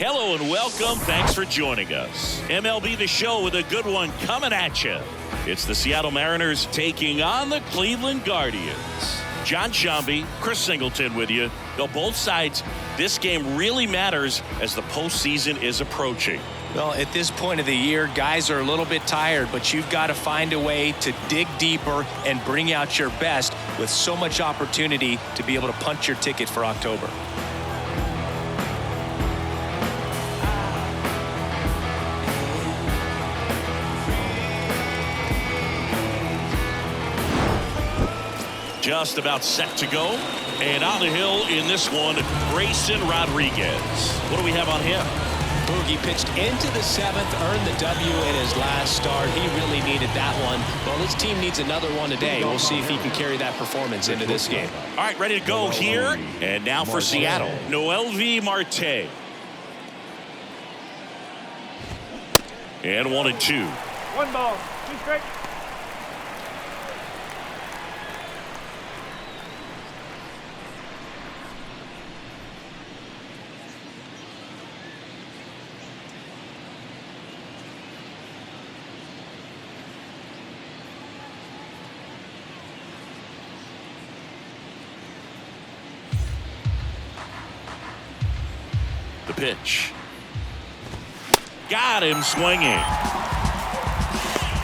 Hello and welcome. Thanks for joining us. MLB The Show with a good one coming at you. It's the Seattle Mariners taking on the Cleveland Guardians. John Shambi, Chris Singleton with you. Though both sides, this game really matters as the postseason is approaching. Well, at this point of the year, guys are a little bit tired, but you've got to find a way to dig deeper and bring out your best with so much opportunity to be able to punch your ticket for October. Just about set to go. And on the hill in this one, Grayson Rodriguez. What do we have on him? Boogie pitched into the seventh, earned the W in his last start. He really needed that one. Well, his team needs another one today. We'll see if he can carry that performance into this game. All right, ready to go here. And now for Seattle, Noelvi Marte. And 1-2. 1 ball, 2 strikes. The pitch. Got him swinging.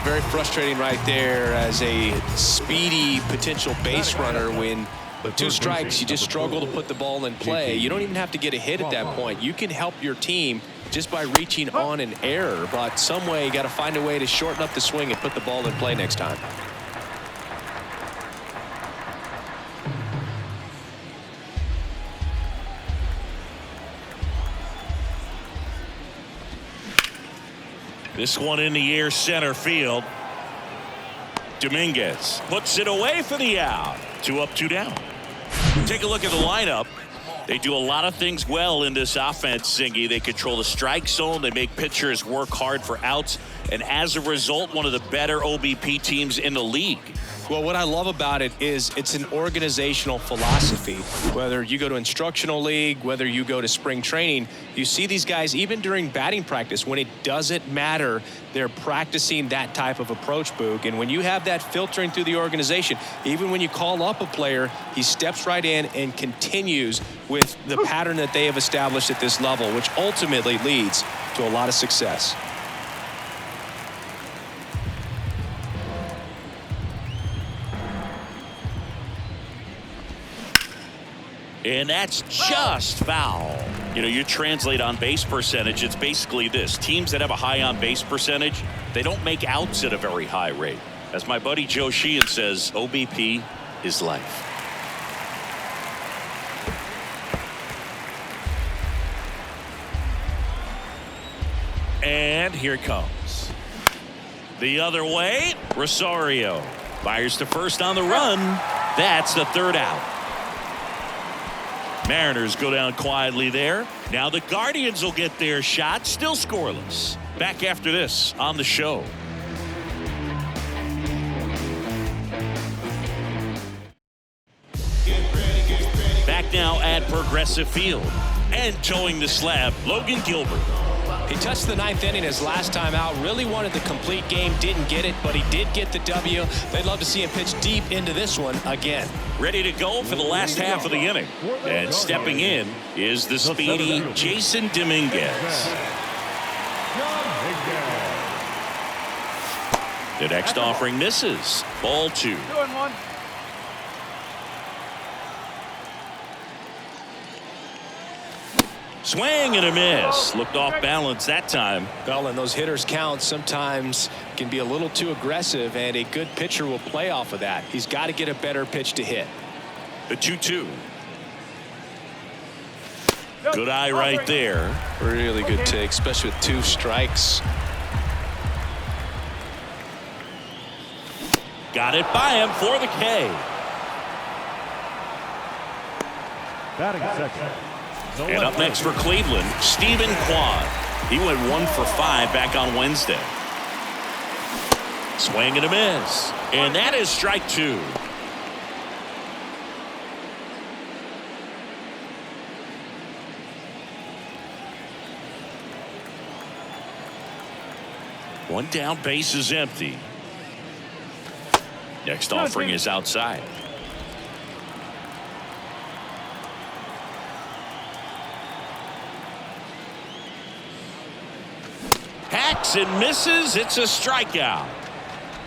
Very frustrating right there as a speedy potential base runner. When with 2 strikes, you just struggle to put the ball in play. You don't even have to get a hit at that point. You can help your team just by reaching on an error, but some way you got to find a way to shorten up the swing and put the ball in play next time. This one in the air, center field. Dominguez puts it away for the out. 2 up, 2 down. Take a look at the lineup. They do a lot of things well in this offense, Zingy. They control the strike zone. They make pitchers work hard for outs. And as a result, one of the better OBP teams in the league. Well, what I love about it is it's an organizational philosophy. Whether you go to instructional league, whether you go to spring training, you see these guys even during batting practice when it doesn't matter, they're practicing that type of approach, Boog. And when you have that filtering through the organization, even when you call up a player, he steps right in and continues with the pattern that they have established at this level, which ultimately leads to a lot of success. And that's just foul. You know, you translate on base percentage, it's basically this. Teams that have a high on base percentage, they don't make outs at a very high rate. As my buddy Joe Sheehan says, OBP is life. And here it comes. The other way, Rosario fires to first on the run. That's the 3rd out. Mariners go down quietly there. Now the Guardians will get their shot, still scoreless. Back after this on the show. Back now at Progressive Field. And towing the slab, Logan Gilbert. He touched the 9th inning his last time out. Really wanted the complete game. Didn't get it, but he did get the W. They'd love to see him pitch deep into this one again. Ready to go for the last half of the inning. And stepping in is the speedy Jason Dominguez. The next offering misses. Ball 2. 2-1. Swing and a miss. Looked off balance that time. Well, and those hitters count sometimes can be a little too aggressive, and a good pitcher will play off of that. He's got to get a better pitch to hit. The 2-2. Good eye right there. Really good take, especially with 2 strikes. Got it by him for the K. Batting second. And up next for Cleveland, Stephen Kwan. He went 1 for 5 back on Wednesday. Swing and a miss. And that is strike 2. One down, base is empty. Next offering is outside. Hacks and misses. It's a strikeout.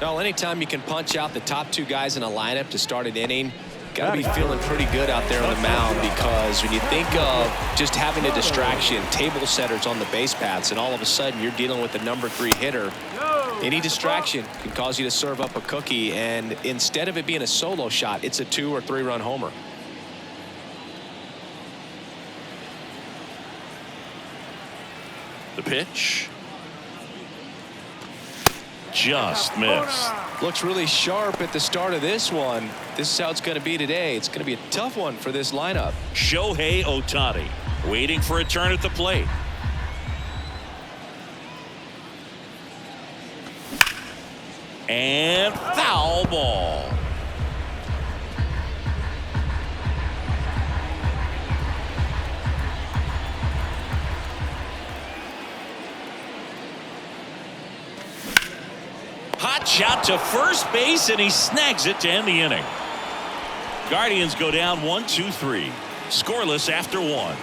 Well, anytime you can punch out the top two guys in a lineup to start an inning, got to be feeling pretty good out there on the mound, because when you think of just having a distraction, table setters on the base paths, and all of a sudden you're dealing with the #3 hitter, any distraction can cause you to serve up a cookie, and instead of it being a solo shot, it's a 2 or 3 run homer. The pitch. Just missed. Looks really sharp at the start of this one. This is how it's going to be today. It's going to be a tough one for this lineup. Shohei Ohtani waiting for a turn at the plate. And foul ball. Hot shot to first base, and he snags it to end the inning. Guardians go down 1-2-3. Scoreless after 1.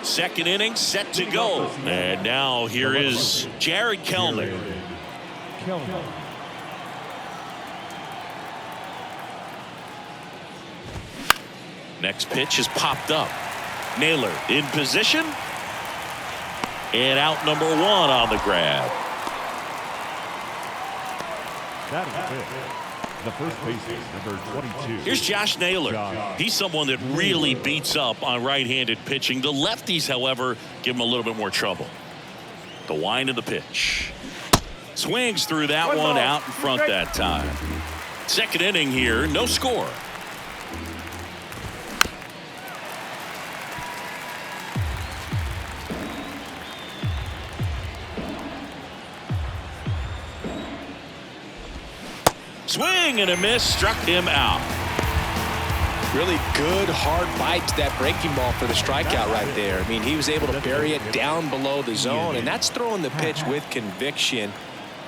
Second inning set to go. And now here is Jared Kelenic. Next pitch is popped up. Naylor in position. And out #1 on the grab. That is it. The first baseman, number 22. Here's Josh Naylor. He's someone that really beats up on right-handed pitching. The lefties, however, give him a little bit more trouble. The wind of the pitch. Swings through that one, out in front that time. Second inning here, no score. Swing and a miss, struck him out. Really good hard bite to that breaking ball for the strikeout right there. I mean, he was able to bury it down below the zone, and that's throwing the pitch with conviction.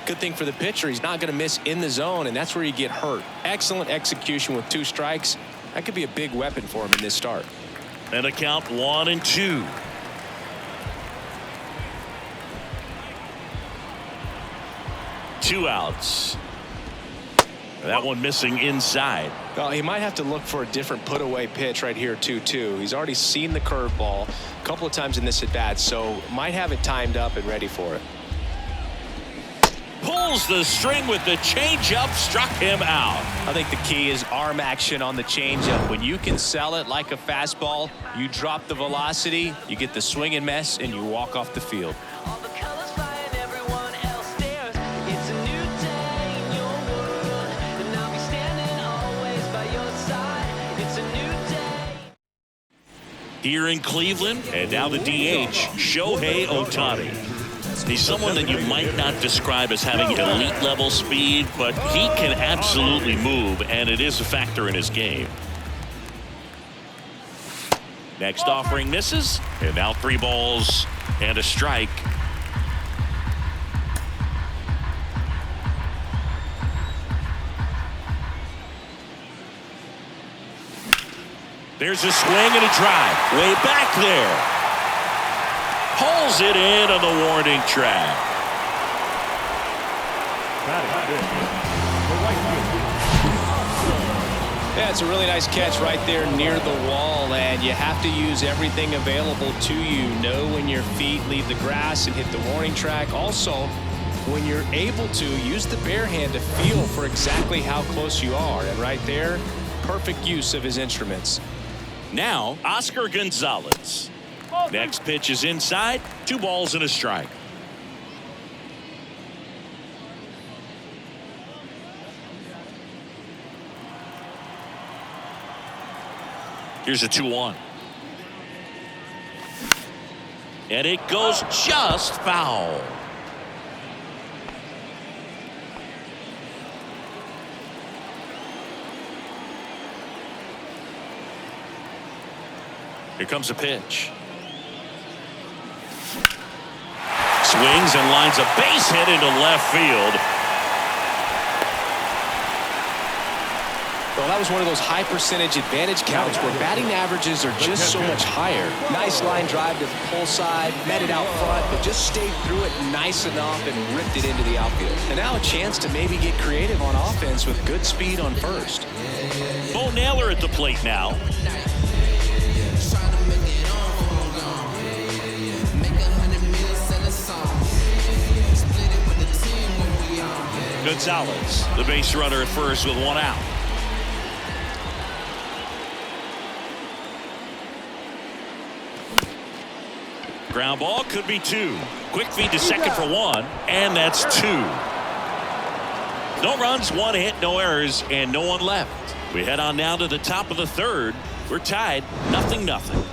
Good thing for the pitcher, he's not going to miss in the zone, and that's where you get hurt. Excellent execution with 2 strikes. That could be a big weapon for him in this start. And a count 1-2. Two outs. That one missing inside. Well, he might have to look for a different put-away pitch right here, 2-2. He's already seen the curveball a couple of times in this at-bat, so might have it timed up and ready for it. Pulls the string with the changeup, struck him out. I think the key is arm action on the changeup. When you can sell it like a fastball, you drop the velocity, you get the swing and miss, and you walk off the field. Here in Cleveland, and now the DH, Shohei Ohtani. He's someone that you might not describe as having elite level speed, but he can absolutely move, and it is a factor in his game. Next offering misses, and now 3 balls and a strike. There's a swing and a drive. Way back there. Pulls it in on the warning track. Yeah, it's a really nice catch right there near the wall, and you have to use everything available to you. Know when your feet leave the grass and hit the warning track. Also, when you're able to, use the bare hand to feel for exactly how close you are. And right there, perfect use of his instruments. Now, Oscar Gonzalez. Next pitch is inside. 2 balls and a strike. Here's a 2-1. And it goes just foul. Here comes a pitch. Swings and lines a base hit into left field. Well, that was one of those high percentage advantage counts where batting averages are just so much higher. Nice line drive to the pull side, met it out front, but just stayed through it nice enough and ripped it into the outfield. And now a chance to maybe get creative on offense with good speed on first. Bo Naylor at the plate now. Gonzalez, the base runner at first with one out. Ground ball could be two. Quick feed to second for one, and that's two. No runs, one hit, no errors, and no one left. We head on now to the top of the third. We're tied, 0-0.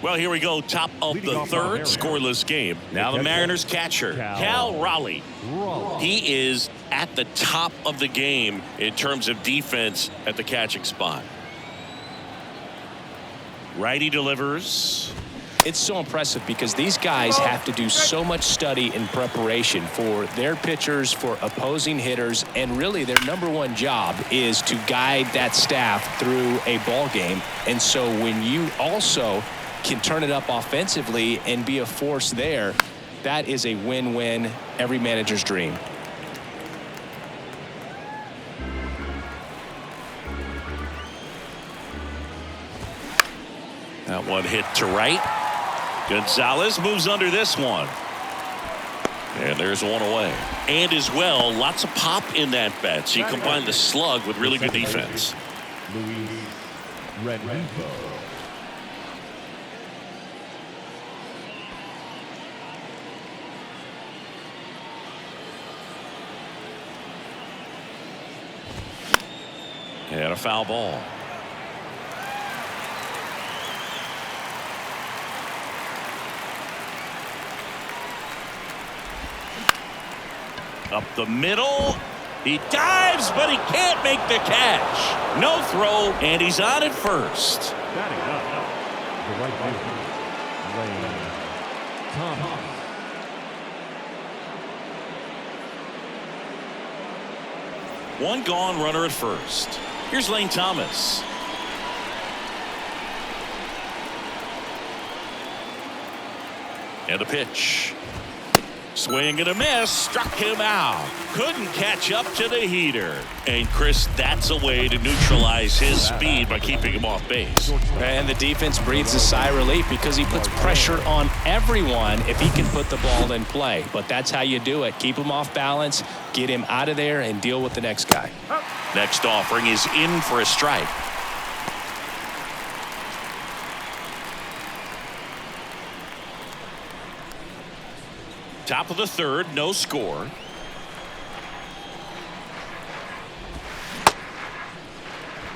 Well, here we go. Top of the third, scoreless game. Now the Mariners catcher, Cal Raleigh. He is at the top of the game in terms of defense at the catching spot. Righty delivers. It's so impressive because these guys have to do so much study and preparation for their pitchers, for opposing hitters, and really their number one job is to guide that staff through a ball game. And so when you also can turn it up offensively and be a force there, that is a win-win, every manager's dream. That one hit to right. Gonzalez moves under this one. And there's one away. And as well, lots of pop in that bat. So you combine the slug with really good defense. Luis Rengifo. And a foul ball. Up the middle. He dives, but he can't make the catch. No throw, and he's on at first. Batting up, the right fielder, Lane Thomas. One gone, runner at first. Here's Lane Thomas. And a pitch. Swing and a miss. Struck him out. Couldn't catch up to the heater. And Chris, that's a way to neutralize his speed by keeping him off base. And the defense breathes a sigh of relief because he puts pressure on everyone if he can put the ball in play. But that's how you do it. Keep him off balance, get him out of there, and deal with the next guy. Next offering is in for a strike. Top of the third, no score.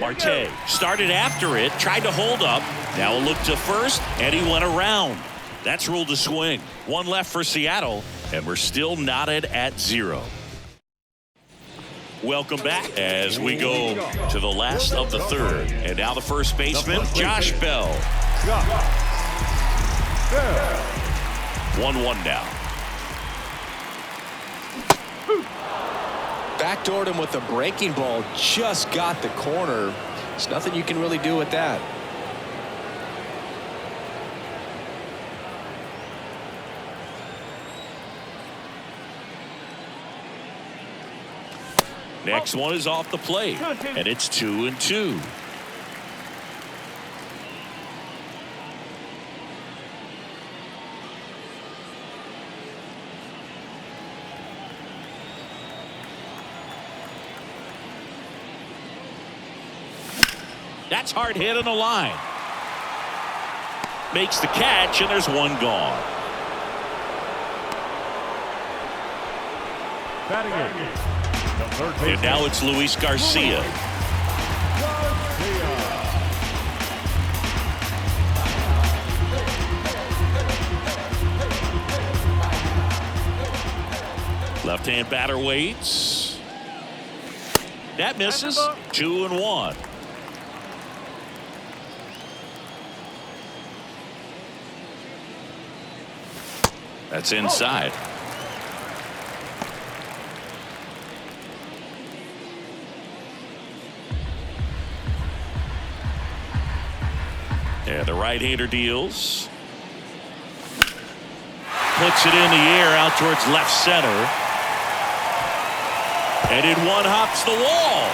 Marte started after it, tried to hold up. Now a look to first, and he went around. That's ruled a swing. One left for Seattle, and we're still knotted at 0. Welcome back as we go to the last of the third. And now the first baseman, Josh Bell. 1-1 now. Backdoored him with a breaking ball, just got the corner. There's nothing you can really do with that. Next one is off the plate, and it's 2-2. That's hard hit on the line. Makes the catch, and there's one gone. Batting it, the third baseman. And now it's Luis Garcia. Left-hand batter waits. That misses. 2-1. That's inside. Yeah, the right-hander deals. Puts it in the air out towards left center. And in one hops the wall.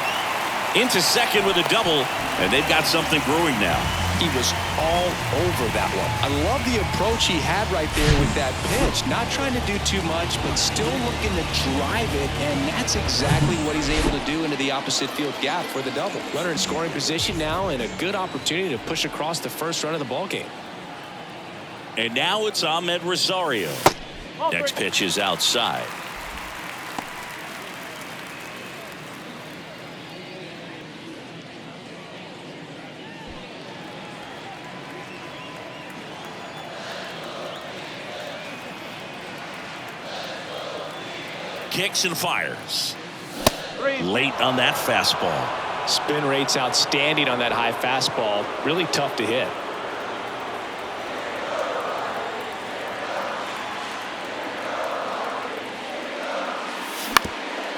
Into second with a double. And they've got something brewing now. He was all over that one. I love the approach he had right there with that pitch. Not trying to do too much, but still looking to drive it, and that's exactly what he's able to do into the opposite field gap for the double. Runner in scoring position now, and a good opportunity to push across the first run of the ballgame. And now it's Ahmed Rosario. Next pitch is outside. Kicks and fires. Late on that fastball. Spin rate's outstanding on that high fastball. Really tough to hit.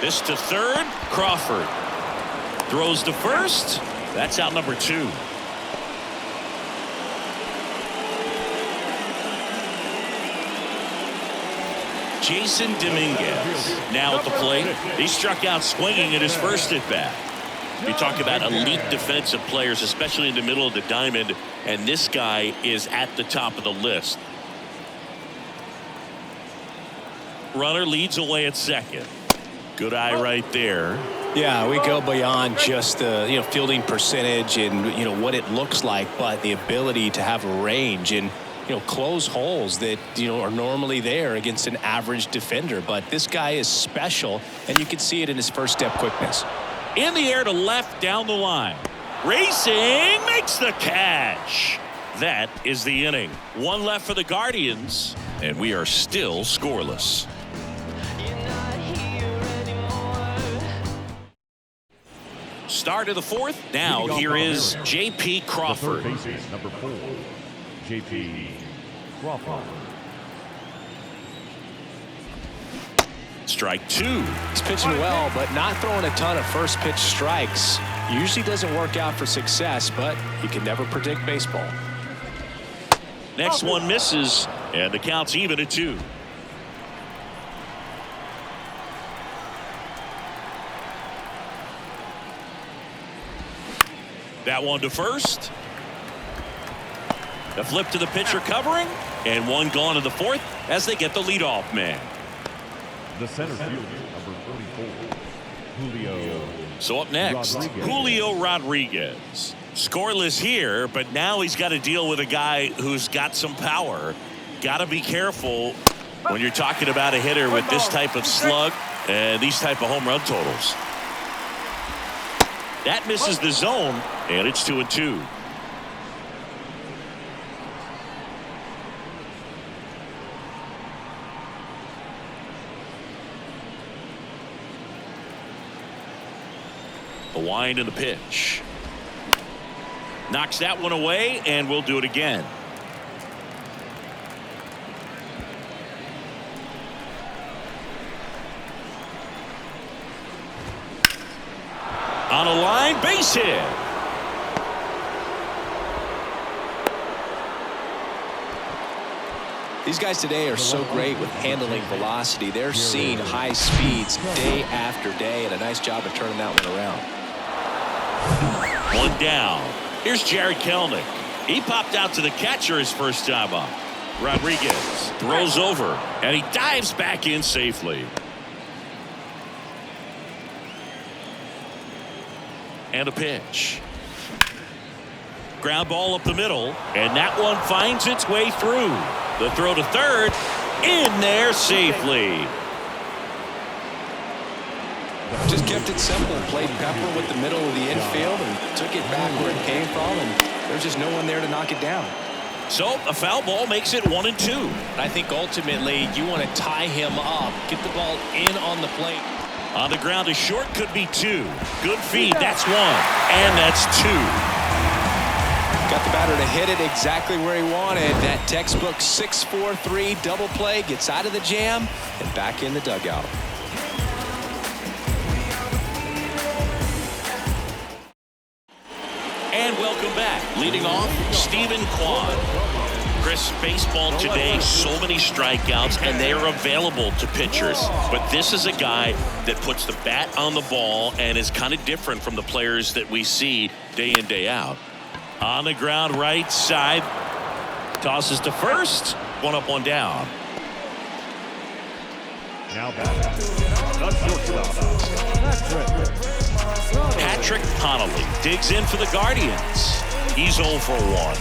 This to third. Crawford throws to first. That's out number 2. Jason Dominguez now at the plate. He struck out swinging at his first at bat. You talk about elite defensive players, especially in the middle of the diamond, and this guy is at the top of the list. Runner leads away at second. Good eye right there. Yeah, we go beyond just the fielding percentage and what it looks like, but the ability to have a range and close holes that are normally there against an average defender. But this guy is special, and you can see it in his first step quickness. In the air to left down the line. Racing makes the catch. That is the inning. One left for the Guardians, and we are still scoreless. Start of the fourth. Now here is J.P. Crawford. The third baseman, number 4, J.P. Crawford. Strike 2. He's pitching well, but not throwing a ton of first pitch strikes. Usually doesn't work out for success, but you can never predict baseball. Next one misses, and the count's even at 2. That one to first. The flip to the pitcher covering, and one gone to the fourth as they get the leadoff man. The center fielder, number 44, Julio. So up next, Julio Rodriguez. Scoreless here, but now he's got to deal with a guy who's got some power. Got to be careful when you're talking about a hitter with this type of slug and these type of home run totals. That misses the zone, and it's 2-2. The wind and the pitch. Knocks that one away, and we'll do it again. On a line, base hit. These guys today are so great with handling velocity. They're seeing high speeds day after day, and a nice job of turning that one around. One down. Here's Jared Kelnick. He popped out to the catcher his first time up. Rodriguez throws over, and he dives back in safely. And a pitch. Ground ball up the middle, and that one finds its way through. The throw to third, in there safely. Just kept it simple, played pepper with the middle of the infield and took it back where it came from, and there's just no one there to knock it down. So a foul ball makes it 1-2. I think ultimately you want to tie him up, get the ball in on the plate. On the ground is short, could be 2. Good feed, that's 1. And that's 2. Got the batter to hit it exactly where he wanted. That textbook 6-4-3 double play, gets out of the jam and back in the dugout. And welcome back. Leading off, Stephen Kwan. Chris, baseball today, so many strikeouts, and they are available to pitchers. But this is a guy that puts the bat on the ball and is kind of different from the players that we see day in, day out. On the ground, right side. Tosses to first. 1 up, 1 down. Now back. The shortstop, Patrick Connolly digs in for the Guardians. He's 0 for 1.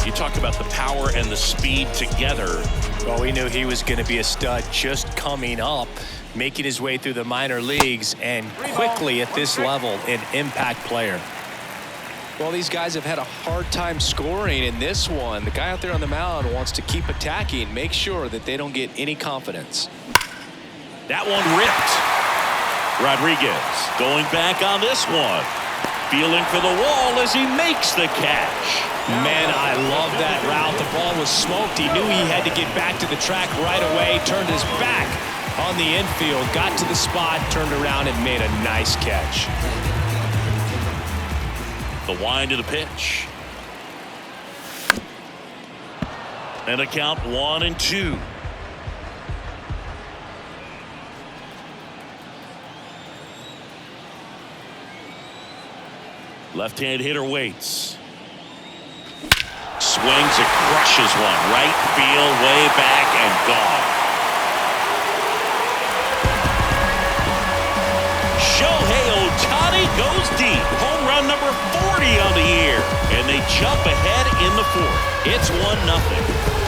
You talk about the power and the speed together. Well, we knew he was going to be a stud just coming up, making his way through the minor leagues, and quickly at this level, an impact player. Well, these guys have had a hard time scoring in this one. The guy out there on the mound wants to keep attacking, make sure that they don't get any confidence. That one ripped. Rodriguez going back on this one. Feeling for the wall as he makes the catch. Man, I love that route. The ball was smoked. He knew he had to get back to the track right away. Turned his back on the infield. Got to the spot, turned around, and made a nice catch. The wind of the pitch. And a count 1-2. Left-hand hitter waits. Swings and crushes one. Right field, way back and gone. Shohei Ohtani goes deep. Home run number 40 on the year. And they jump ahead in the 4th. It's 1-0.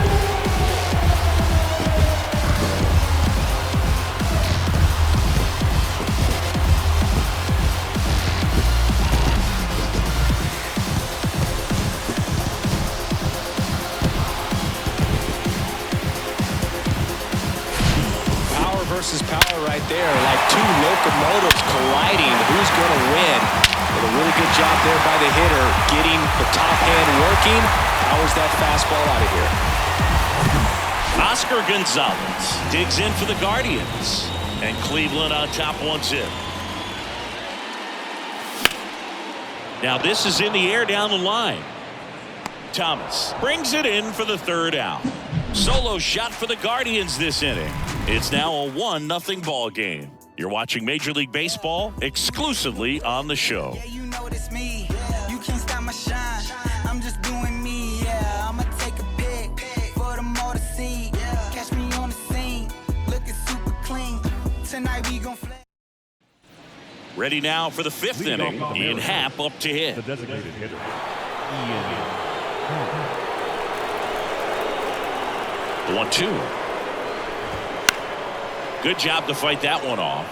Versus power right there, like two locomotives colliding. Who's going to win? But a really good job there by the hitter, getting the top hand working. Powers that fastball out of here. Oscar Gonzalez digs in for the Guardians, and Cleveland on top 1-0. Now this is in the air down the line. Thomas brings it in for the 3rd out. Solo shot for the Guardians this inning. It's now a 1-0 ball game. You're watching Major League Baseball exclusively on the show. Yeah, you know it's me. You can't stop my shine. I'm just doing me. Yeah, I'ma take a pic for them all to see. Catch me on the scene, looking super clean. Tonight we gon' flex. Ready now for the 5th inning. Ian Happ up to hit. the designated hitter, Ian. 1-2. Good job to fight that one off.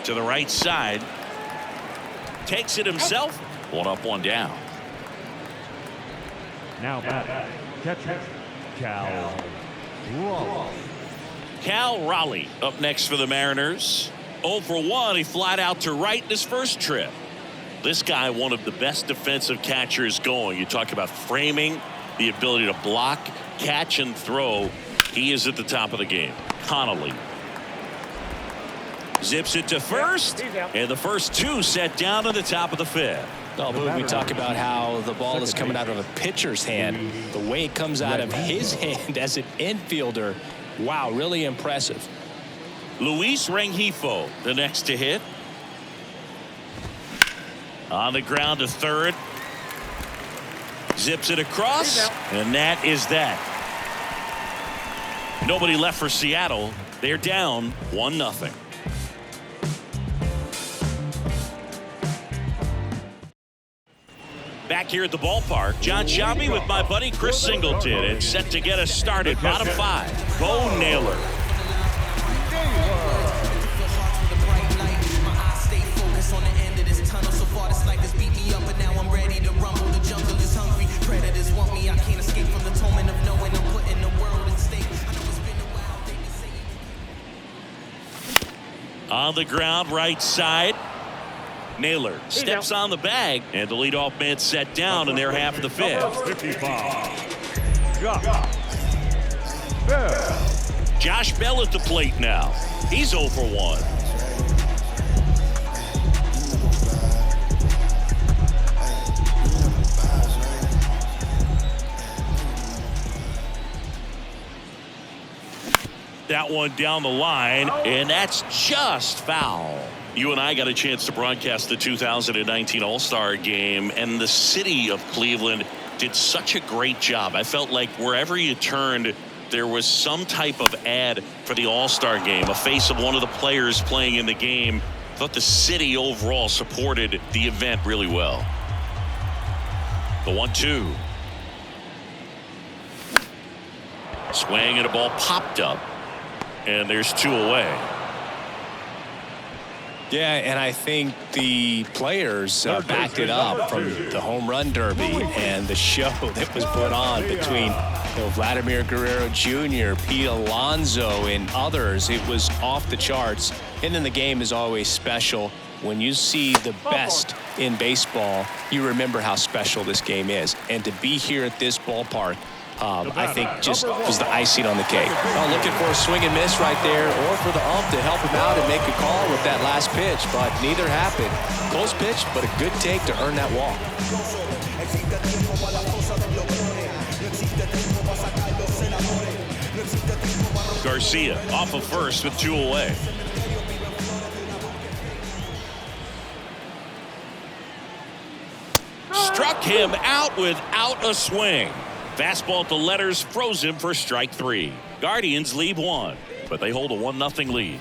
To the right side. Takes it himself. 1 up, 1 down. Now back. Catcher, Cal Raleigh. Cal Raleigh up next for the Mariners. 0 for 1. He flied out to right in his first trip. This guy, one of the best defensive catchers going. You talk about framing, the ability to block, catch, and throw. He is at the top of the game. Connolly zips it to first, and the first 2 set down to the top of the 5th. Oh, but we talk about how the ball is coming out of a pitcher's hand. The way it comes out of his hand as an infielder, wow, really impressive. Luis Rengifo, the next to hit. On the ground to 3rd. Zips it across, and that is that. Nobody left for Seattle. They're down 1-0. Back here at the ballpark, John Sciambi with my buddy Chris Singleton, and set to get us started. Bottom 5, Bo Naylor. On the ground, right side. Naylor steps on the bag, and the leadoff man set down in their half of the fifth. 55. Bell. Josh Bell at the plate now. He's 0 for 1. That one down the line, and that's just foul. You and I got a chance to broadcast the 2019 All-Star Game, and the city of Cleveland did such a great job. I felt like wherever you turned, there was some type of ad for the All-Star Game, a face of one of the players playing in the game. I thought the city overall supported the event really well. The 1-2. Swing and a ball popped up. And there's 2 away. Yeah, and I think the players backed it up from the home run derby and the show that was put on between Vladimir Guerrero Jr., Pete Alonso, and others. It was off the charts. And then the game is always special. When you see the best in baseball, you remember how special this game is. And to be here at this ballpark, I think just was the icing on the cake. Looking for a swing and miss right there, or for the ump to help him out and make a call with that last pitch, but neither happened. Close pitch, but a good take to earn that walk. Garcia off of first with 2 away. Struck him out without a swing. Fastball to letters froze him for strike 3. Guardians lead 1, but they hold a 1-0 lead.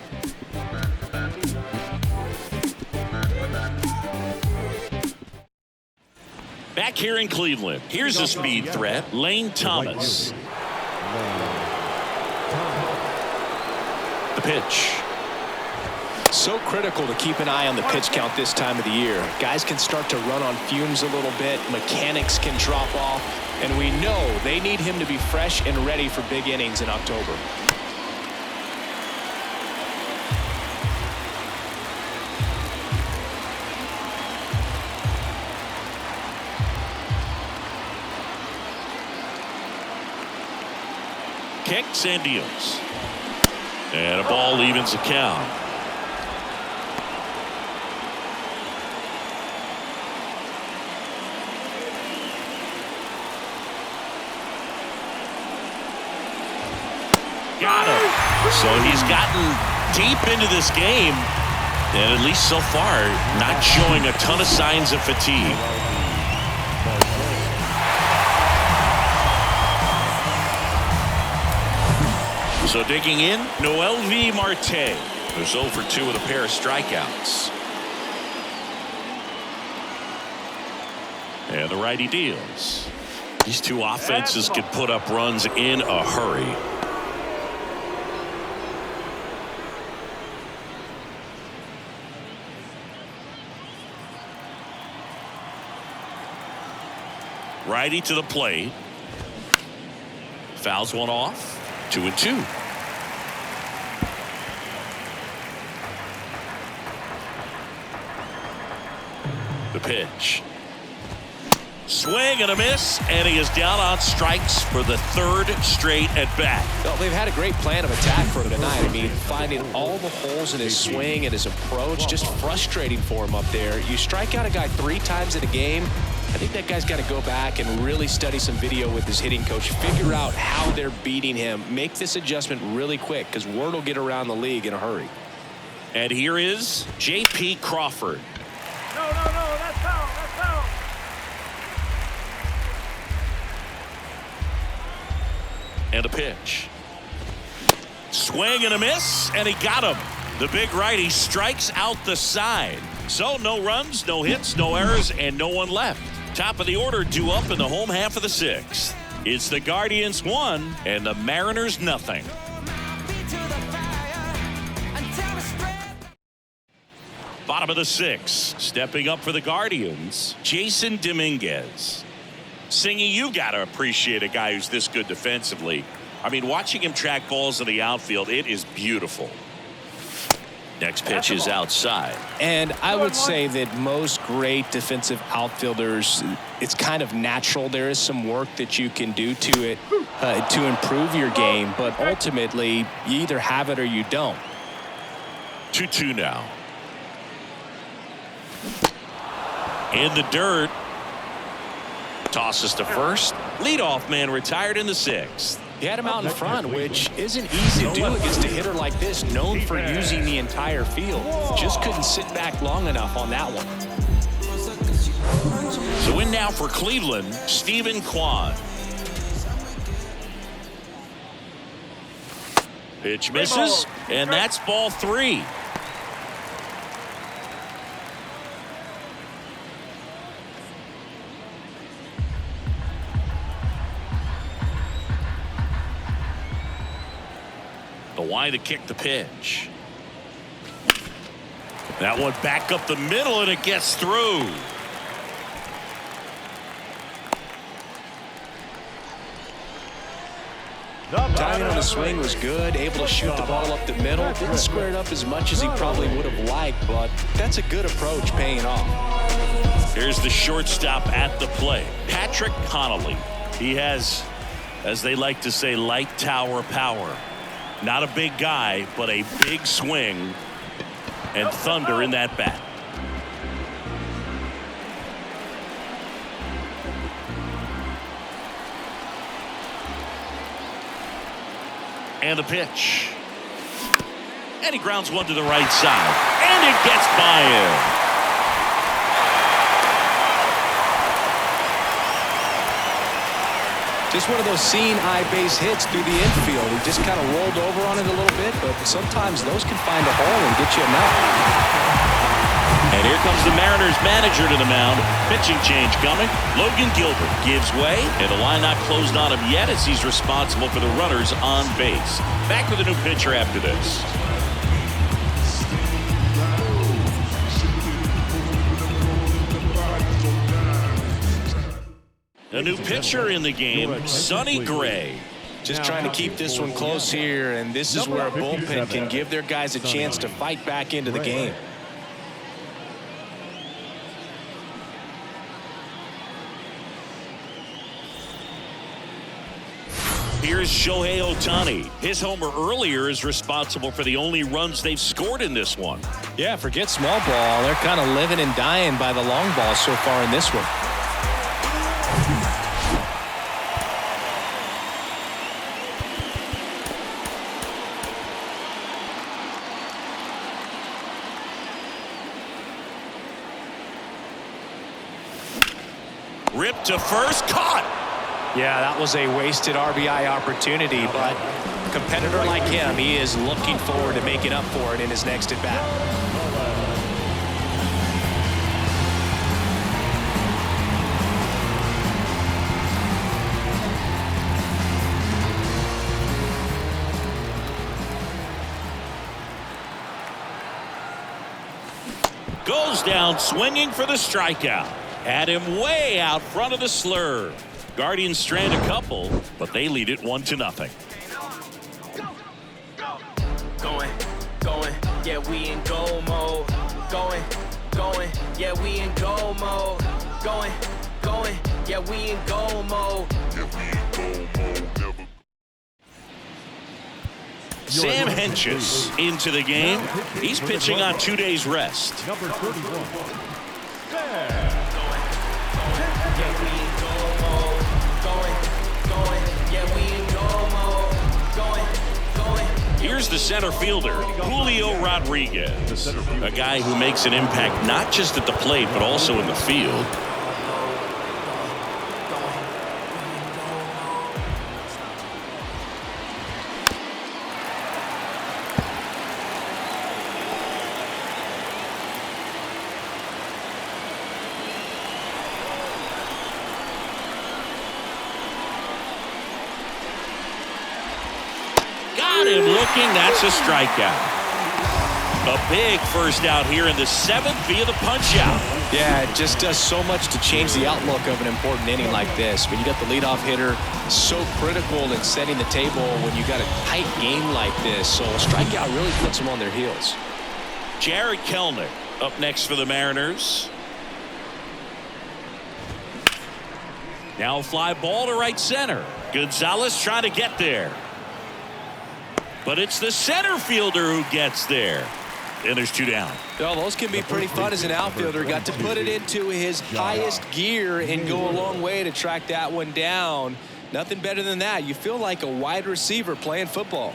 Back here in Cleveland, here's a speed threat, Lane Thomas. The pitch. So critical to keep an eye on the pitch count this time of the year. Guys can start to run on fumes a little bit. Mechanics can drop off. And we know they need him to be fresh and ready for big innings in October. Kicks and deals. And a ball evens the count. Got him. So he's gotten deep into this game, and at least so far, not showing a ton of signs of fatigue. So digging in, Noelvi Marte, who's 0 for 2 with a pair of strikeouts. And the righty deals. These two offenses could put up runs in a hurry. Righty to the plate. Fouls one off. 2-2. The pitch. Swing and a miss, and he is down on strikes for the 3rd straight at bat. Well, they've had a great plan of attack for him tonight. I mean, finding all the holes in his swing and his approach, just frustrating for him up there. You strike out a guy 3 times in a game, I think that guy's got to go back and really study some video with his hitting coach, figure out how they're beating him, make this adjustment really quick, because word will get around the league in a hurry. And here is J.P. Crawford. No, that's foul, that's foul. And a pitch. Swing and a miss, and he got him. The big righty strikes out the side. So no runs, no hits, no errors, and no one left. Top of the order due up in the home half of the 6th. It's the Guardians 1 and the Mariners nothing. Bottom of the 6th, stepping up for the Guardians, Jason Dominguez. Singy, you got to appreciate a guy who's this good defensively. I mean, watching him track balls in the outfield, it is beautiful. Next pitch is outside. And I would say that most great defensive outfielders, it's kind of natural. There is some work that you can do to it to improve your game, but ultimately you either have it or you don't. 2-2 now. In the dirt. Tosses to first. Leadoff man retired in the 6th. He had him out in front, which isn't easy to do against a hitter like this, known for using the entire field. Just couldn't sit back long enough on that one. So in now for Cleveland, Stephen Kwan. Pitch misses, and that's ball 3. The Y to kick the pitch. That one back up the middle, and it gets through. Timing on the swing was good, able to shoot the ball up the middle. Didn't square it up as much as he probably would have liked, but that's a good approach paying off. Here's the shortstop at the plate, Patrick Connolly. He has, as they like to say, light tower power. Not a big guy, but a big swing and thunder in that bat. And the pitch. And he grounds one to the right side. And it gets by him. Just one of those seeing eye base hits through the infield. He just kind of rolled over on it a little bit, but sometimes those can find a hole and get you a knock. And here comes the Mariners manager to the mound. Pitching change coming. Logan Gilbert gives way, and the line not closed on him yet as he's responsible for the runners on base. Back with a new pitcher after this. A new pitcher in the game, Sonny Gray. Just trying to keep this one close here, and this is where a bullpen can give their guys a chance to fight back into the game. Here's Shohei Ohtani. His homer earlier is responsible for the only runs they've scored in this one. Yeah, forget small ball. They're kind of living and dying by the long ball so far in this one. Ripped to first, caught. Yeah, that was a wasted RBI opportunity, but a competitor like him, he is looking forward to making up for it in his next at bat. Goes down swinging for the strikeout. Had him way out front of the slurve. Guardians strand a couple, but they lead it 1-0. Going, yeah, we in go mode. Going, yeah, we in go mode. Going, yeah, we in go mode. Sam Hentges into the game. He's pitching on 2 days rest. Number 31. Here's the center fielder, Julio Rodriguez, a guy who makes an impact not just at the plate but also in the field. Him looking, that's a strikeout. A big first out here in the 7th via the punch out. Yeah, it just does so much to change the outlook of an important inning like this. When you got the leadoff hitter, so critical in setting the table when you got a tight game like this. So a strikeout really puts them on their heels. Jared Kelnick up next for the Mariners. Now a fly ball to right center. Gonzalez trying to get there. But it's the center fielder who gets there. And there's 2 down. Well, those can be pretty fun as an outfielder. Got to put it into his highest gear and go a long way to track that one down. Nothing better than that. You feel like a wide receiver playing football.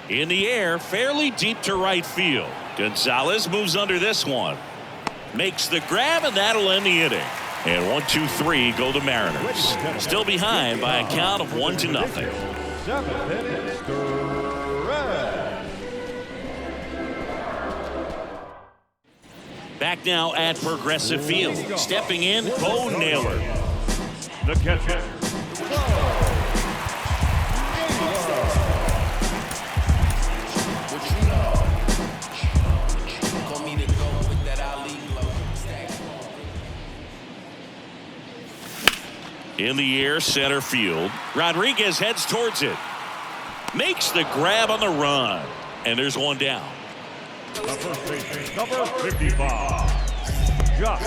In the air, fairly deep to right field. Gonzalez moves under this one. Makes the grab, and that'll end the inning. And 1-2-3 go the Mariners. Still behind by a count of 1-0. 7th inning, stretch. Back now at Progressive Field. Stepping in, Bo Naylor. The catcher. In the air, center field. Rodriguez heads towards it. Makes the grab on the run. And there's 1 down. The first baseman, number 55. Josh.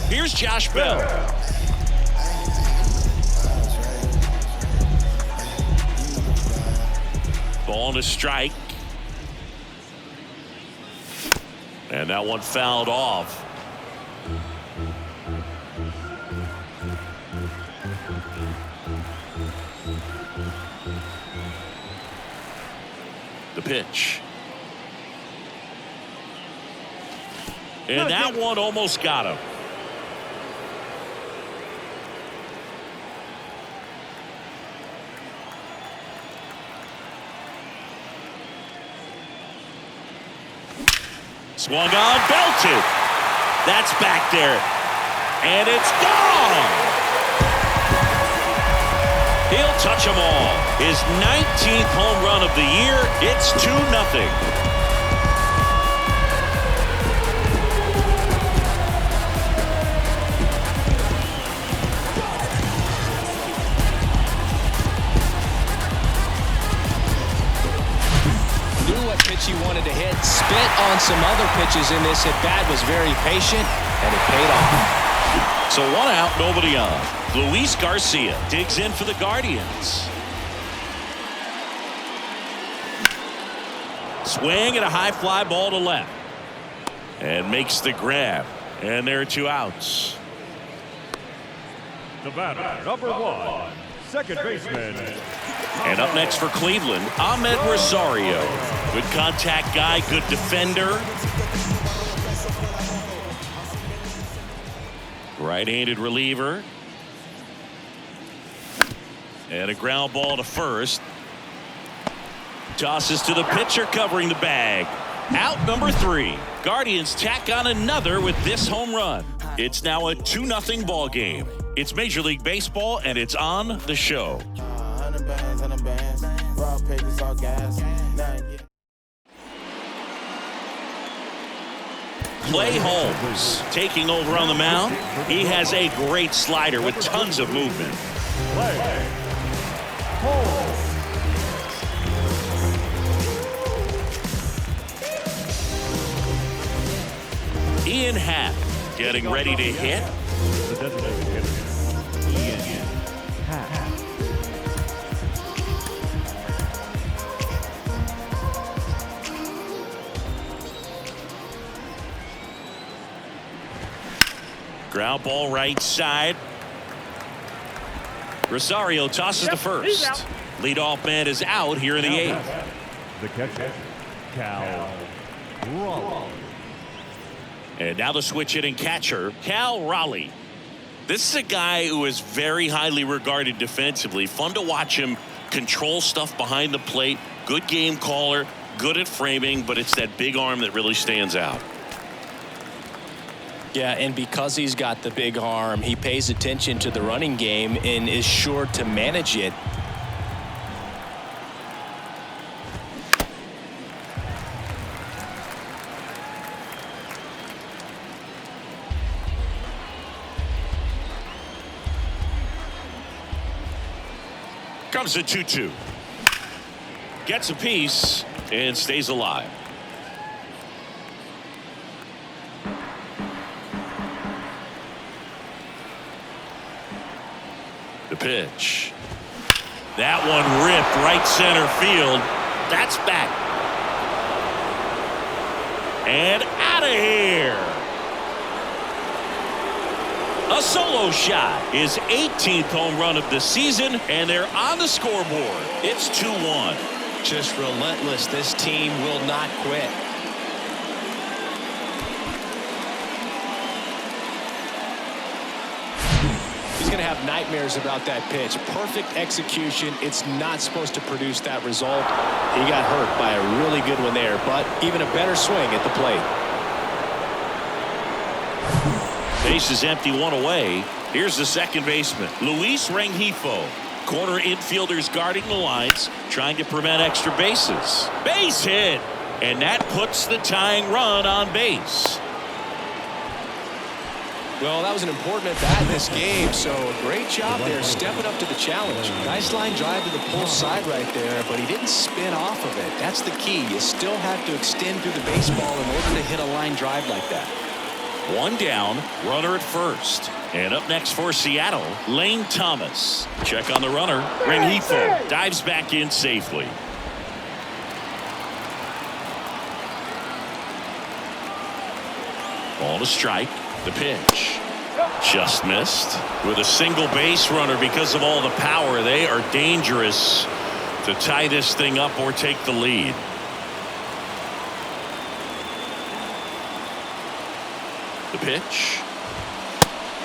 Here's Josh Bell. Ball to strike. And that one fouled off. The pitch. And that one almost got him. Swung on, belted. That's back there. And it's gone. He'll touch them all. His 19th home run of the year. It's 2-0. He wanted to hit, spit on some other pitches in this at bat, was very patient, and it paid off. So 1 out, nobody on. Luis Garcia digs in for the Guardians. Swing and a high fly ball to left. And makes the grab. And there are 2 outs. The batter, number 1. Second baseman. And up next for Cleveland, Ahmed Rosario. Good contact guy, good defender. Right-handed reliever. And a ground ball to first. Tosses to the pitcher covering the bag. Out number 3. Guardians tack on another with this home run. It's now a 2-0 ball game. It's Major League Baseball, and it's on the show. Clay Holmes taking over on the mound. He has a great slider with tons of movement. Clay Holmes. Ian Happ getting ready to hit. The designated hitter, Ian Happ. Ground ball right side. Rosario tosses to first. Leadoff man is out here in the 8th. The catcher, Cal Raleigh. And now the switch hitting catcher, Cal Raleigh. This is a guy who is very highly regarded defensively. Fun to watch him control stuff behind the plate. Good game caller, good at framing, but it's that big arm that really stands out. Yeah, and because he's got the big arm, he pays attention to the running game and is sure to manage it. Comes the 2-2. gets a piece and stays alive. The pitch. That one ripped right center field. That's back. And out of here. A solo shot. His 18th home run of the season, and they're on the scoreboard. It's 2-1. Just relentless. This team will not quit. He's going to have nightmares about that pitch. Perfect execution. It's not supposed to produce that result. He got hurt by a really good one there, but even a better swing at the plate. Base is empty, one away. Here's the second baseman, Luis Rengifo. Corner infielders guarding the lines, trying to prevent extra bases. Base hit, and that puts the tying run on base. Well, that was an important at-bat in this game, so great job there stepping up to the challenge. Nice line drive to the pull side right there, but he didn't spin off of it. That's the key. You still have to extend through the baseball in order to hit a line drive like that. One down, runner at first. And up next for Seattle, Lane Thomas. Check on the runner. Rengifo dives back in safely. Ball to strike. The pitch. Just missed. With a single base runner because of all the power, they are dangerous to tie this thing up or take the lead. The pitch.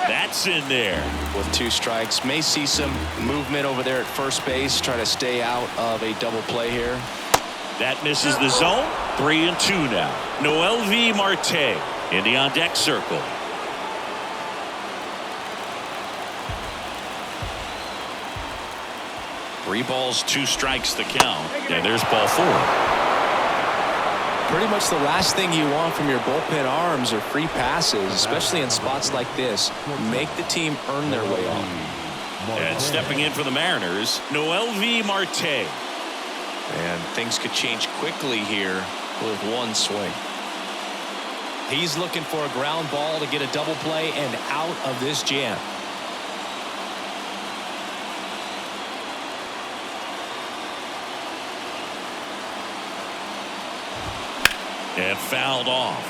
That's in there. With 2 strikes, may see some movement over there at first base. Try to stay out of a double play here. That misses the zone. 3-2 now. Noelvi Marte in the on-deck circle. Three balls, 2 strikes to count. And there's ball 4. Pretty much the last thing you want from your bullpen arms are free passes, especially in spots like this. Make the team earn their way off. And stepping in for the Mariners, Noelvi Marte. And things could change quickly here with one swing. He's looking for a ground ball to get a double play and out of this jam. And fouled off.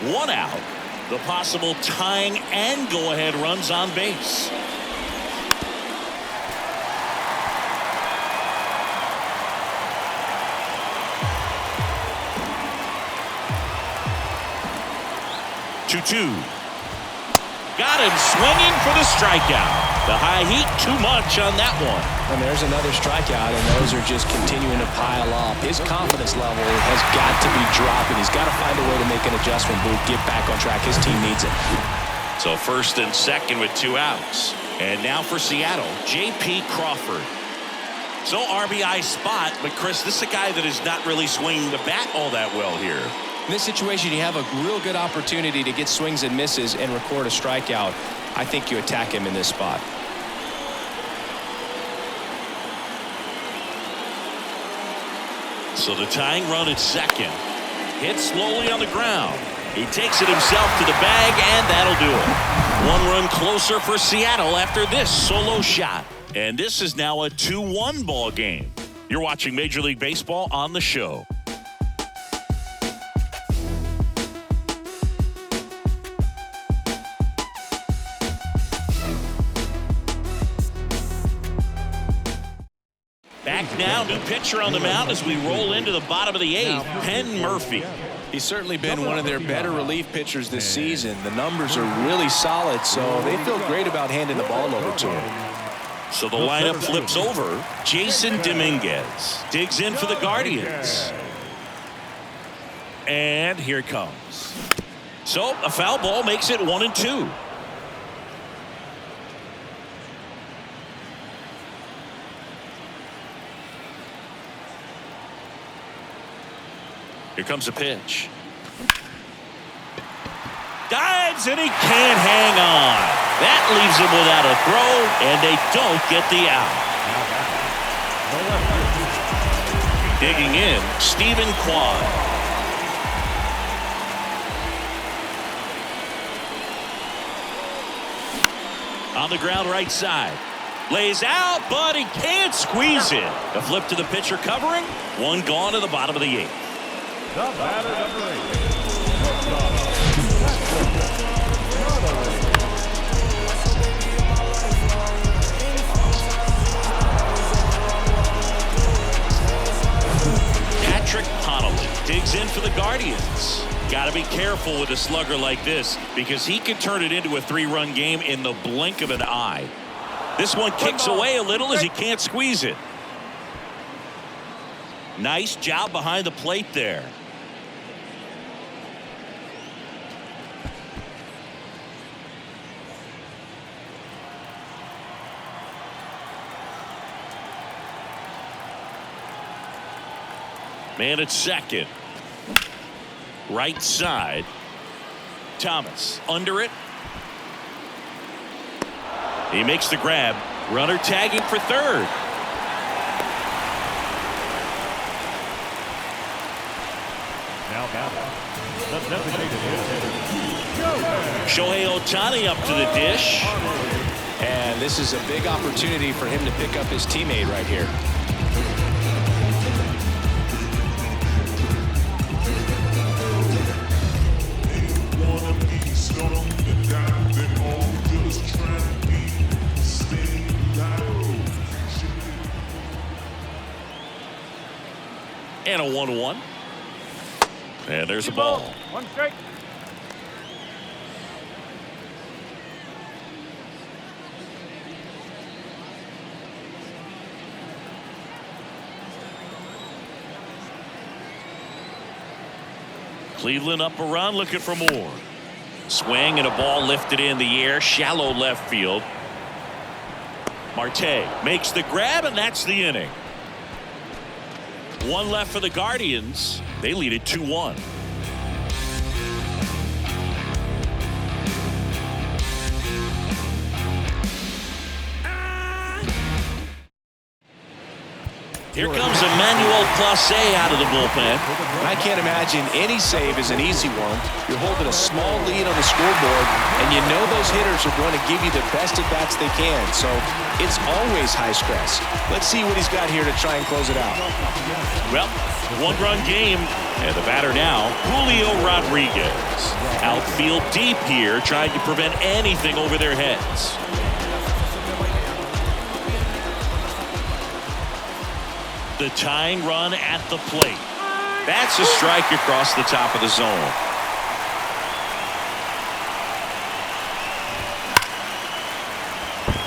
One out. The possible tying and go-ahead runs on base. Two. Got him swinging for the strikeout. The high heat, too much on that one. And there's another strikeout, and those are just continuing to pile up. His confidence level has got to be dropping. He's got to find a way to make an adjustment, Boog, get back on track. His team needs it. So first and second with 2 outs. And now for Seattle, J.P. Crawford. So RBI spot, but Chris, this is a guy that is not really swinging the bat all that well here. In this situation, you have a real good opportunity to get swings and misses and record a strikeout. I think you attack him in this spot. So the tying run at second. Hit slowly on the ground. He takes it himself to the bag, and that'll do it. 1 run closer for Seattle after this solo shot. And this is now a 2-1 ball game. You're watching Major League Baseball on the show. Back now, new pitcher on the mound as we roll into the bottom of the 8th, Penn Murphy. He's certainly been one of their better relief pitchers this season. The numbers are really solid, so they feel great about handing the ball over to him. So the lineup flips over. Jason Dominguez digs in for the Guardians. And here it comes. So a foul ball makes it 1-2. Here comes a pitch. Dive! drives, and he can't hang on. That leaves him without a throw, and they don't get the out. Digging in, Stephen Kwan. On the ground right side. Lays out, but he can't squeeze it. A flip to the pitcher covering. One gone to the bottom of the 8th. The batter, number 8. Patrick Connolly digs in for the Guardians. Got to be careful with a slugger like this because he can turn it into a 3-run game in the blink of an eye. This one kicks away a little as he can't squeeze it. Nice job behind the plate there. Man at second. Right side. Thomas under it. He makes the grab. Runner tagging for third. Now batting, the designated hitter, Shohei Ohtani up to the dish. And this is a big opportunity for him to pick up his teammate right here. And a 1-1. And there's a ball. One strike. Cleveland up a run, looking for more. Swing and a ball lifted in the air, shallow left field. Marte makes the grab, and that's the inning. One left for the Guardians. They lead it 2-1. Here comes Emmanuel Clase out of the bullpen. I can't imagine any save is an easy one. You're holding a small lead on the scoreboard, and you know those hitters are going to give you the best at-bats they can. So it's always high stress. Let's see what he's got here to try and close it out. Well, 1-run game, and the batter now, Julio Rodriguez. Outfield deep here, trying to prevent anything over their heads. The tying run at the plate. That's a strike across the top of the zone.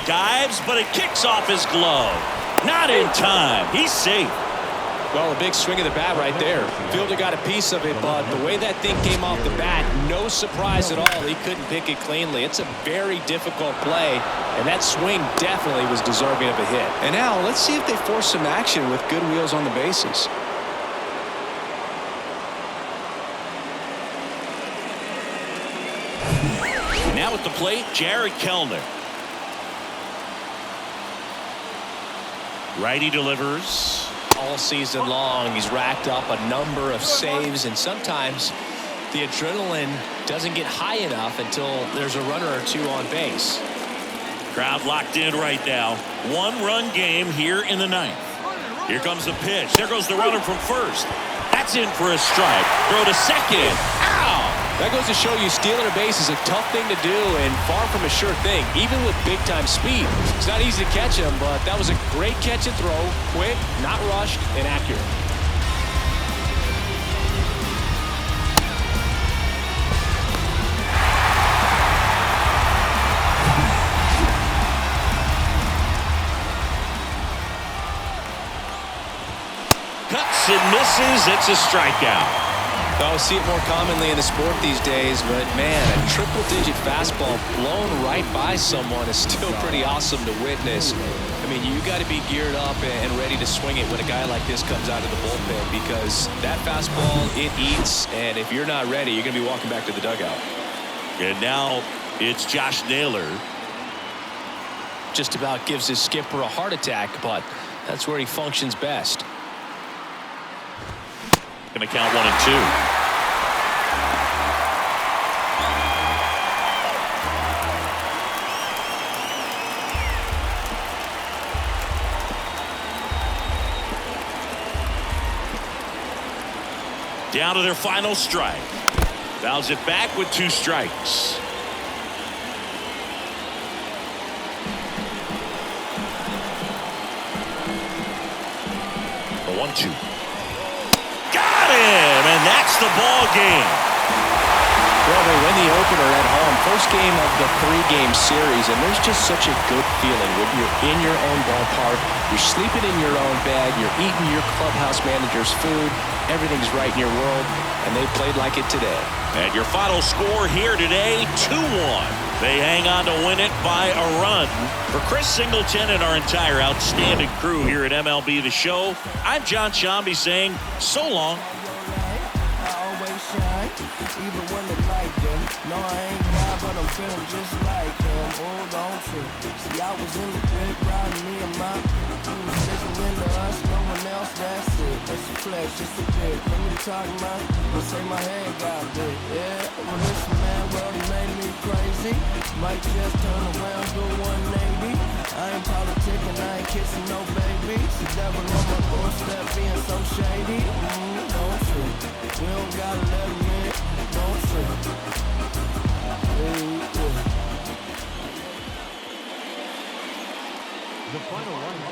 Dives, but it kicks off his glove. Not in time. He's safe. Well, a big swing of the bat right there. Fielder got a piece of it, but the way that thing came off the bat, no surprise at all. He couldn't pick it cleanly. It's a very difficult play, and that swing definitely was deserving of a hit. And now, let's see if they force some action with good wheels on the bases. Now at the plate, Jared Kellner. Righty delivers. All season long, he's racked up a number of saves, and sometimes the adrenaline doesn't get high enough until there's a runner or two on base. Crowd locked in right now. 1-run game here in the 9th. Here comes the pitch. There goes the runner from first. That's in for a strike. Throw to second. Ow! That goes to show you stealing a base is a tough thing to do and far from a sure thing, even with big-time speed. It's not easy to catch him, but that was a great catch and throw. Quick, not rushed, and accurate. Cuts and misses. It's a strikeout. I see it more commonly in the sport these days, but man, a triple-digit fastball blown right by someone is still pretty awesome to witness. I mean, you got to be geared up and ready to swing it when a guy like this comes out of the bullpen, because that fastball, it eats, and if you're not ready, you're going to be walking back to the dugout. And now it's Josh Naylor. Just about gives his skipper a heart attack, but that's where he functions best. Going to count 1 and 2. Down to their final strike. Fouls it back with 2 strikes. The 1-2. Got him, and that's the ball game. Well, they win the opener at home. First game of the 3-game series, and there's just such a good feeling when you're in your own ballpark, you're sleeping in your own bed, you're eating your clubhouse manager's food, everything's right in your world, and they played like it today. And your final score here today, 2-1. They hang on to win it by a run. For Chris Singleton and our entire outstanding crew here at MLB The Show, I'm John Sciambi saying so long. Even when the light dim. No, I ain't God, but I'm feeling just like him. Hold on to. See, I was in the crib, riding me and my sitting into us, no one else, that's it. That's a flesh, just a bit. Let me talk about it, say my head got big. Yeah, well, listen, man, well, he made me crazy. Might just turn around, do 180. I ain't politicking, I ain't kissing no baby. The devil on my doorstep being so shady. Don't trip. We don't gotta let him in. Don't trip. The final run.